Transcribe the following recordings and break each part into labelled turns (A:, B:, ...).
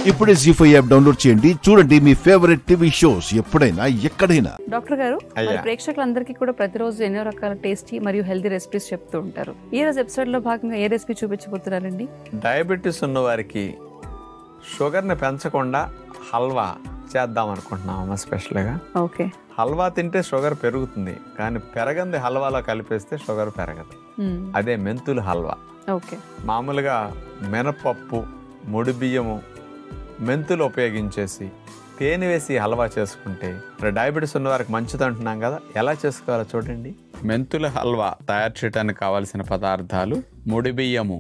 A: ఇప్పుడే జీ5 app download చేయండి. చూడండి మీ ఫేవరెట్ టీవీ షోస్ ఎప్పుడైనా ఎక్కడైనా.
B: డాక్టర్ గారు, ప్రేక్షకులందరికీ కూడా ప్రతిరోజు ఎన్నో రకాల టేస్టీ మరియు హెల్దీ రెసిపీస్ చెప్తూ ఉంటారు. ఈ రోజు ఎపిసోడ్ లో భాగంగా ఏ రెసిపీ చూపించబోతున్నారండి?
C: డయాబెటీస్ ఉన్న వారికి షుగర్ని పెంచకుండా హల్వా చేద్దాం అనుకుంటున్నామమ్మా. స్పెషల్గా
B: ఓకే,
C: హల్వా తింటే షుగర్ పెరుగుతుంది, కానీ పెరగంది హల్వాలో కలిపేస్తే షుగర్ పెరగదు. అదే మెంతుల హల్వా.
B: ఓకే,
C: మామూలుగా మినపప్పు, ముడి బియ్యము, మెంతులు ఉపయోగించేసి తేనె వేసి హల్వా చేసుకుంటే డయాబెటీస్ ఉన్న వారికి మంచిది అంటున్నాం కదా. ఎలా చేసుకోవాలో చూడండి. మెంతుల హల్వా తయారు చేయడానికి కావాల్సిన పదార్థాలు: ముడి బియ్యము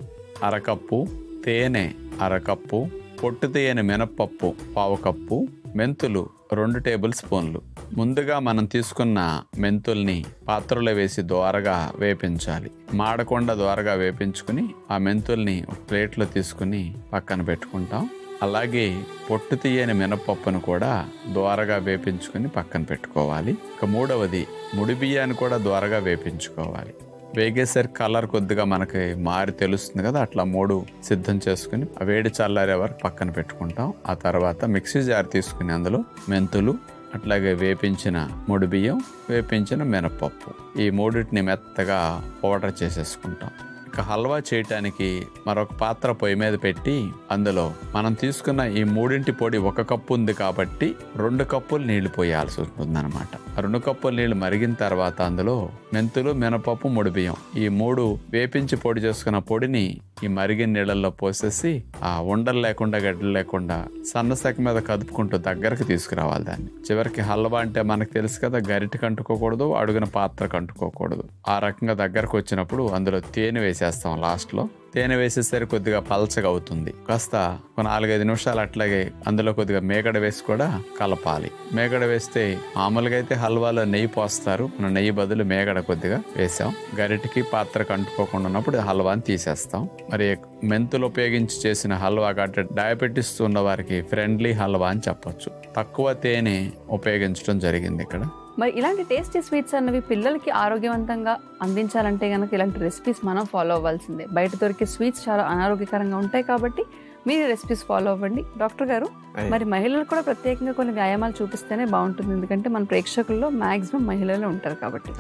C: అరకప్పు, తేనె అరకప్పు, పొట్టు తీయని మినపప్పు పావు కప్పు, మెంతులు 2 టేబుల్ స్పూన్లు. ముందుగా మనం తీసుకున్న మెంతుల్ని పాత్రలో వేసి దోరగా వేపించాలి. మాడకుండా దోరగా వేపించుకుని ఆ మెంతుల్ని ఒక ప్లేట్లో తీసుకుని పక్కన పెట్టుకుంటాం. అలాగే పొట్టు తీయని మినపప్పును కూడా దోరగా వేపించుకుని పక్కన పెట్టుకోవాలి. ఇక మూడవది, ముడి బియ్యాన్ని కూడా దోరగా వేపించుకోవాలి. వేగేసరికి కలర్ కొద్దిగా మనకి మారి తెలుస్తుంది కదా, అట్లా 3 సిద్ధం చేసుకుని ఆ వేడి చల్లారే వరకు పక్కన పెట్టుకుంటాం. ఆ తర్వాత మిక్సీ జార్ తీసుకుని అందులో మెంతులు, అట్లాగే వేపించిన ముడి బియ్యం, వేపించిన మినపప్పు, ఈ మూడింటిని మెత్తగా పౌడర్ చేసేసుకుంటాం. ఇక హల్వా చేయటానికి మరొక పాత్ర పొయ్యి మీద పెట్టి అందులో మనం తీసుకున్న ఈ 3 పొడి 1 కప్పు ఉంది కాబట్టి 2 కప్పులు నీళ్లు పోయాల్సి ఉంటుంది అనమాట. 2 కప్పులు నీళ్లు మరిగిన తర్వాత అందులో మెంతులు, మినపప్పు, ముడి బియ్యం, ఈ 3 వేపించి పొడి చేసుకున్న పొడిని ఈ మరిగిన నీళ్ళల్లో పోసేసి ఆ ఉండలు లేకుండా గడ్డలు లేకుండా సన్నసెక మీద కదుపుకుంటూ దగ్గరకు తీసుకురావాలి దాన్ని. చివరికి హల్వా అంటే మనకు తెలుసు కదా, గరిటెకి అంటుకోకూడదు, అడుగున పాత్రకు అంటుకోకూడదు. ఆ రకంగా దగ్గరకు వచ్చినప్పుడు అందులో తేనె వేసేస్తాం. లాస్ట్లో తేనె వేసేసరికి కొద్దిగా పల్చగా అవుతుంది. కాస్త 4-5 నిమిషాలు అట్లాగే అందులో కొద్దిగా మేగడ వేసి కూడా కలపాలి. మేగడ వేస్తే మామూలుగా అయితే హల్వాలో నెయ్యి పోస్తారు, మనం నెయ్యి బదులు మేగడ కొద్దిగా వేసాం. గరిటికి పాత్రకు అంటుకోకుండా ఉన్నప్పుడు హల్వాని తీసేస్తాం. మరి మెంతులు ఉపయోగించి చేసిన హల్వా కాబట్టి డయాబెటీస్ ఉన్న వారికి ఫ్రెండ్లీ హల్వా అని చెప్పొచ్చు. తక్కువ తేనె ఉపయోగించడం జరిగింది ఇక్కడ.
B: మరి ఇలాంటి టేస్టీ స్వీట్స్ అన్నవి పిల్లలకి ఆరోగ్యవంతంగా అందించాలంటే కనుక ఇలాంటి రెసిపీస్ మనం ఫాలో అవ్వాల్సిందే. బయట దొరికే స్వీట్స్ చాలా అనారోగ్యకరంగా ఉంటాయి కాబట్టి మీరు రెసిపీస్ ఫాలో అవ్వండి. డాక్టర్ గారు, మరి మహిళలు కూడా ప్రత్యేకంగా కొన్ని వ్యాయామాలు చూపిస్తేనే బాగుంటుంది. ఎందుకంటే మన ప్రేక్షకుల్లో మాక్సిమం మహిళలు ఉంటారు కాబట్టి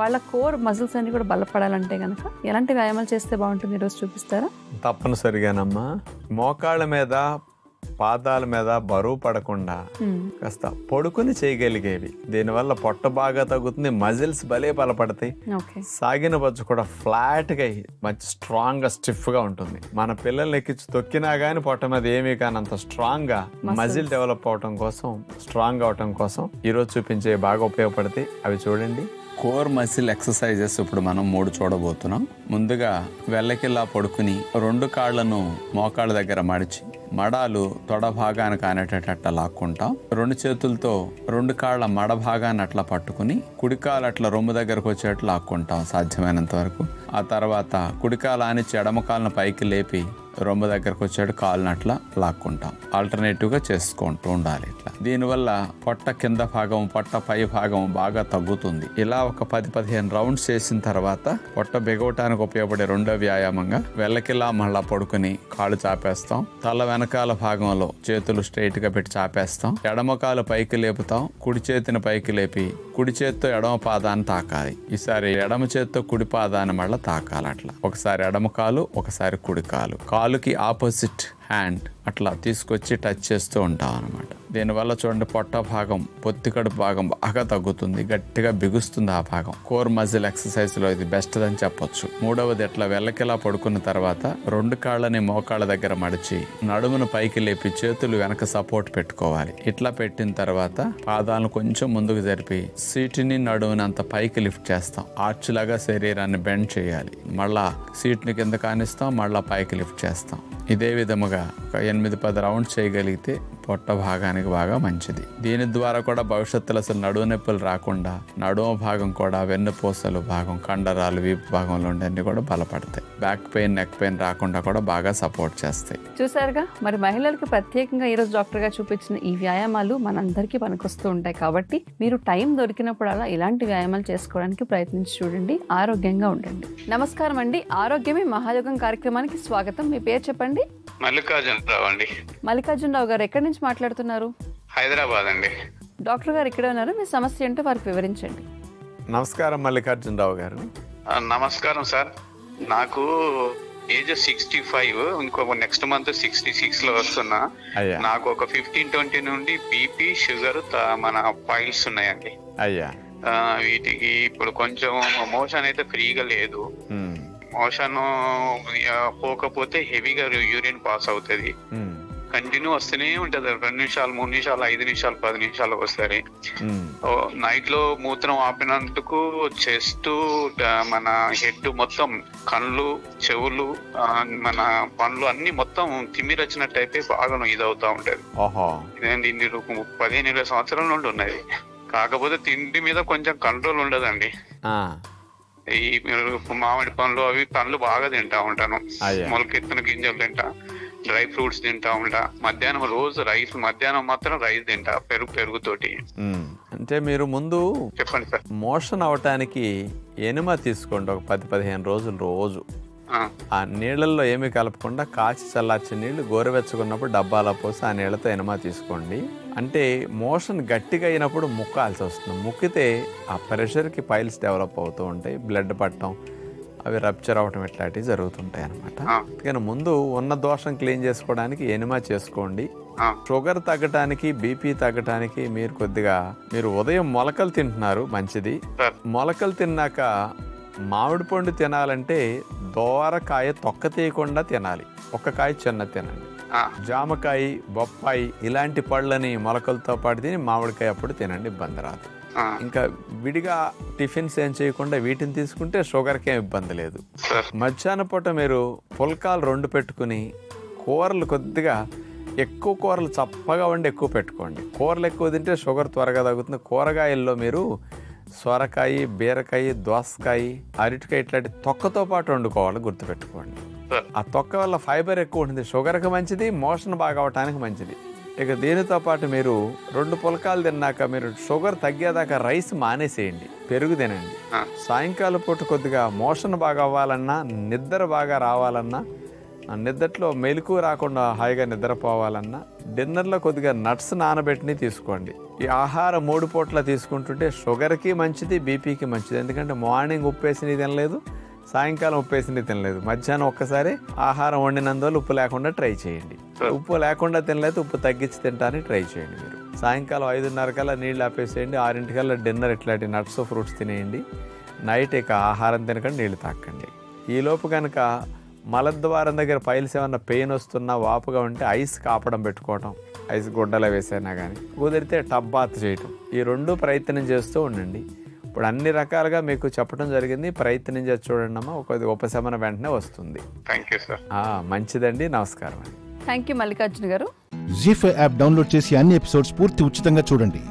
B: వాళ్ళ కోర్ మజిల్స్ అన్ని కూడా బలపడాలంటే కనుక ఎలాంటి వ్యాయామాలు చేస్తే బాగుంటుంది ఈరోజు చూపిస్తారా?
C: తప్పనిసరిగానమ్మా. మోకాళ్ళ మీద, పాదాల మీద బరువు పడకుండా కాస్త పడుకుని చేయగలిగేవి. దీనివల్ల పొట్ట బాగా తగ్గుతుంది, మజిల్స్ భలే బలపడతాయి. సాగిన బొజ్జు కూడా ఫ్లాట్ గా మంచి స్ట్రాంగ్ గా స్టిఫ్ గా ఉంటుంది. మన పిల్లల్ని ఎక్కించి తొక్కినా గానీ పొట్ట మీద ఏమీ కానంత స్ట్రాంగ్ గా మజిల్ డెవలప్ అవటం కోసం, స్ట్రాంగ్ అవటం కోసం ఈరోజు చూపించే బాగా ఉపయోగపడతాయి. అవి చూడండి. కోర్ మసిల్ ఎక్సర్సైజెస్ ఇప్పుడు మనం 3 చూడబోతున్నాం. ముందుగా వెల్లకిలా పడుకుని 2 కాళ్లను మోకాళ్ళ దగ్గర మడిచి మడాలు తొడ భాగానికి ఆనేటట్టు లాక్కుంటాం. 2 చేతులతో 2 కాళ్ళ మడ భాగాన్ని అట్లా పట్టుకుని కుడికాలు అట్లా రొమ్ము దగ్గరకు వచ్చేటట్లు లాక్కుంటాం సాధ్యమైనంత వరకు. ఆ తర్వాత కుడికాలు ఆనిచ్చి ఎడమకాలను పైకి లేపి రొమ్ము దగ్గరకు వచ్చాడు కాళ్ళని అట్లా లాక్కుంటాం. ఆల్టర్నేటివ్ గా చేసుకుంటూ ఉండాలి ఇట్లా. దీనివల్ల పొట్ట కింద భాగం, పొట్ట పై భాగం బాగా తగ్గుతుంది. ఇలా ఒక 10-15 రౌండ్స్ చేసిన తర్వాత పొట్ట బిగవటానికి ఉపయోగపడే రెండో వ్యాయామంగా వెల్లకిలా మళ్ళా పడుకుని కాళ్ళు చాపేస్తాం. తల వెనకాల భాగంలో చేతులు స్ట్రైట్ గా పెట్టి చాపేస్తాం. ఎడమ కాలు పైకి లేపుతాం. కుడి చేతిని పైకి లేపి కుడి చేత్తో ఎడమ పాదాన్ని తాకాలి. ఈసారి ఎడమ చేత్తో కుడి పాదాన్ని మళ్ళీ తాకాలి. అట్లా ఒకసారి ఎడమ కాలు, ఒకసారి కుడి కాలు. కాలుకి ఆపోజిట్ హ్యాండ్ అట్లా తీసుకొచ్చి టచ్ చేస్తూ ఉంటాం అనమాట. దీనివల్ల చూడండి పొట్ట భాగం, పొత్తికడుపు భాగం బాగా తగ్గుతుంది, గట్టిగా బిగుస్తుంది ఆ భాగం. కోర్ మజిల్ ఎక్సర్సైజ్ లో ఇది బెస్ట్ అని చెప్పొచ్చు. మూడవది, ఎట్లా వెల్లకిలా పడుకున్న తర్వాత 2 కాళ్ళని మోకాళ్ళ దగ్గర మడిచి నడుమును పైకి లేపి చేతులు వెనక సపోర్ట్ పెట్టుకోవాలి. ఇట్లా పెట్టిన తర్వాత పాదాలను కొంచెం ముందుకు జరిపి సీటుని నడుముని అంత పైకి లిఫ్ట్ చేస్తాం. ఆర్చ్ లాగా శరీరాన్ని బెండ్ చేయాలి. మళ్ళా సీట్ని కింద కానిస్తాం, మళ్ళా పైకి లిఫ్ట్ చేస్తాం. ఇదే విధముగా ఒక 8-10 రౌండ్స్ చేయగలిగితే పొట్ట భాగానికి బాగా మంచిది. దీని ద్వారా కూడా భవిష్యత్తులో అసలు నడుము నొప్పులు రాకుండా నడుము భాగం కూడా వెన్నుపూసలు భాగం కండరాలు వీపు భాగంలో ఉండేవి కూడా బలపడతాయి. బ్యాక్ పెయిన్ నెక్ పెయిన్ రాకుండా కూడా బాగా సపోర్ట్ చేస్తాయి.
B: చూసారుగా, మరి మహిళలకు ప్రత్యేకంగా ఈరోజు డాక్టర్ గారు చూపించిన ఈ వ్యాయామాలు మనందరికీ పనికొస్తూ ఉంటాయి. కాబట్టి మీరు టైం దొరికినప్పుడల్లా ఇలాంటి వ్యాయామాలు చేసుకోవడానికి ప్రయత్నించి చూడండి. ఆరోగ్యంగా ఉండండి. నమస్కారం అండి. ఆరోగ్యమే మహాయోగం కార్యక్రమానికి స్వాగతం. మీ పేరు చెప్పండి.
D: మల్లికార్జున రావు అండి.
B: మల్లికార్జున రావు గారు ఎక్కడి నుంచి మాట్లాడుతున్నారు?
D: హైదరాబాద్ అండి.
B: డాక్టర్ గారు ఇక్కడ ఉన్నారు. మీ సమస్య ఏంటో వారికి వివరించండి.
C: నమస్కారం మల్లికార్జునరావు గారు.
D: నమస్కారం సార్. నాకు ఏజ్ 65, ఇంకో నెక్స్ట్ మంత్ 66 లో వస్తున్నా. నాకు ఒక 15-20 నుండి బీపీ షుగర్ మన ఫైల్స్ ఉన్నాయండి.
C: అయ్యా,
D: వీటికి ఇప్పుడు కొంచెం మోషన్ అయితే ఫ్రీగా లేదు. మోషన్ పోకపోతే హెవీగా యూరిన్ పాస్ అవుతుంది. కంటిన్యూ వస్తూనే ఉంటది. 2 నిమిషాలు, 3 నిమిషాలు, 5 నిమిషాలు, 10 నిమిషాలు వస్తాయి. నైట్ లో మూత్రం ఆపినందుకు చెస్ట్, మన హెడ్ మొత్తం, కళ్ళు, చెవులు, మన పండ్లు అన్ని మొత్తం తిమ్మిరచ్చినట్టు అయిపోయి బాగా ఇదవుతా ఉంటది. ఇదేంటి 15-20 సంవత్సరాల నుండి ఉన్నది. కాకపోతే తిండి మీద కొంచెం కంట్రోల్ ఉండదండి. ఈ మామిడి పండ్లు అవి పండ్లు బాగా తింటా ఉంటాను. మొలకెత్తిన గింజలు తింటా, డ్రై ఫ్రూట్స్ తింటా ఉంటా. మధ్యాహ్నం రోజు రైస్, మధ్యాహ్నం మాత్రం రైస్ తింటా పెరుగుతోటి.
C: అంటే మీరు ముందు
D: చెప్పండి సార్.
C: మోషన్ అవటానికి ఎనిమా తీసుకోండి. ఒక 10-15 రోజులు రోజు ఆ నీళ్ళల్లో ఏమీ కలపకుండా కాచి చల్లార్చిన నీళ్లు గోరువెచ్చుకున్నప్పుడు డబ్బాలో పోసి ఆ నీళ్లతో ఎనిమా తీసుకోండి. అంటే మోషన్ గట్టిగా అయినప్పుడు ముక్కాల్సి వస్తుంది. ముక్కితే ఆ ప్రెషర్కి పైల్స్ డెవలప్ అవుతూ ఉంటాయి, బ్లడ్ పట్టడం, అవి రప్చర్ అవటం ఇట్లాంటివి జరుగుతుంటాయి అనమాట. అందుకని ముందు ఉన్న దోషం క్లీన్ చేసుకోవడానికి ఎనిమా చేసుకోండి. షుగర్ తగ్గటానికి, బీపీ తగ్గటానికి మీరు ఉదయం మొలకలు తింటున్నారు, మంచిది. మొలకలు తిన్నాక మామిడి పండు తినాలంటే దోరకాయ తొక్క తీయకుండా తినాలి. ఒక కాయ చిన్న తినండి. జామకాయ, బొప్పాయి ఇలాంటి పళ్ళని మొలకలతో పాటు తిని మామిడికాయ అప్పుడు తినండి, ఇబ్బంది రాదు. ఇంకా విడిగా టిఫిన్స్ ఏం చేయకుండా వీటిని తీసుకుంటే షుగర్కి ఏం ఇబ్బంది లేదు. మధ్యాహ్నం పూట మీరు పుల్కాలు 2 పెట్టుకుని కూరలు కొద్దిగా ఎక్కువ కూరలు చప్పగా వండి ఎక్కువ పెట్టుకోండి. కూరలు ఎక్కువ తింటే షుగర్ త్వరగా తగ్గుతుంది. కూరగాయల్లో మీరు సొరకాయ, బీరకాయ, దోసకాయ, అరటికాయ ఇట్లాంటి తొక్కతో పాటు వండుకోవాలి, గుర్తుపెట్టుకోండి. ఆ తొక్క వల్ల ఫైబర్ ఎక్కువ ఉంటుంది, షుగర్కి మంచిది, మోషన్ బాగా అవటానికి మంచిది. ఇక దీనితో పాటు మీరు 2 పుల్కాలు తిన్నాక మీరు షుగర్ తగ్గేదాకా రైస్ మానేసేయండి, పెరుగు తినండి. సాయంకాలం పూట కొద్దిగా మోషన్ బాగా అవ్వాలన్నా, నిద్ర బాగా రావాలన్నా, నిద్రలో మెలకు రాకుండా హాయిగా నిద్రపోవాలన్నా డిన్నర్లో కొద్దిగా నట్స్ నానబెట్టిని తీసుకోండి. ఈ ఆహారం 3 పూట్ల తీసుకుంటుంటే షుగర్కి మంచిది, బీపీకి మంచిది. ఎందుకంటే మార్నింగ్ ఉప్పేసినవి తినలేదు, సాయంకాలం ఉప్పేసినవి తినలేదు, మధ్యాహ్నం ఒక్కసారి ఆహారం వండినందువల్ల ఉప్పు లేకుండా ట్రై చేయండి. ఉప్పు లేకుండా తినలేదు, ఉప్పు తగ్గించి తింటానికి ట్రై చేయండి. మీరు సాయంకాలం 5:30 కల్లా నీళ్ళు ఆపేసేయండి. 6 డిన్నర్ ఇట్లాంటి నట్స్, ఫ్రూట్స్ తినేయండి. నైట్ ఇక ఆహారం తినకండి, నీళ్ళు తాకండి. ఈలోపు కనుక మలద్వారం దగ్గర పైల్స్ ఏమన్నా పెయిన్ వస్తున్నా, వాపుగా ఉంటే ఐస్ కాపడం పెట్టుకోవటం, ఐస్ గుడ్డలో వేసైనా కానీ కుదిరితే టబ్ బాత్ చేయటం, ఈ 2 ప్రయత్నం చేస్తూ ఉండండి. ఇప్పుడు అన్ని రకాలుగా మీకు చెప్పడం జరిగింది, ప్రయత్నం చేసి చూడండి అమ్మా. ఒక ఉపశమనం వెంటనే వస్తుంది. మంచిదండి, నమస్కారం అండి.
B: థ్యాంక్ యూ మల్లికార్జున గారు.
A: జీ5 యాప్ డౌన్లోడ్ చేసి అన్ని ఎపిసోడ్స్ పూర్తి ఉచితంగా చూడండి.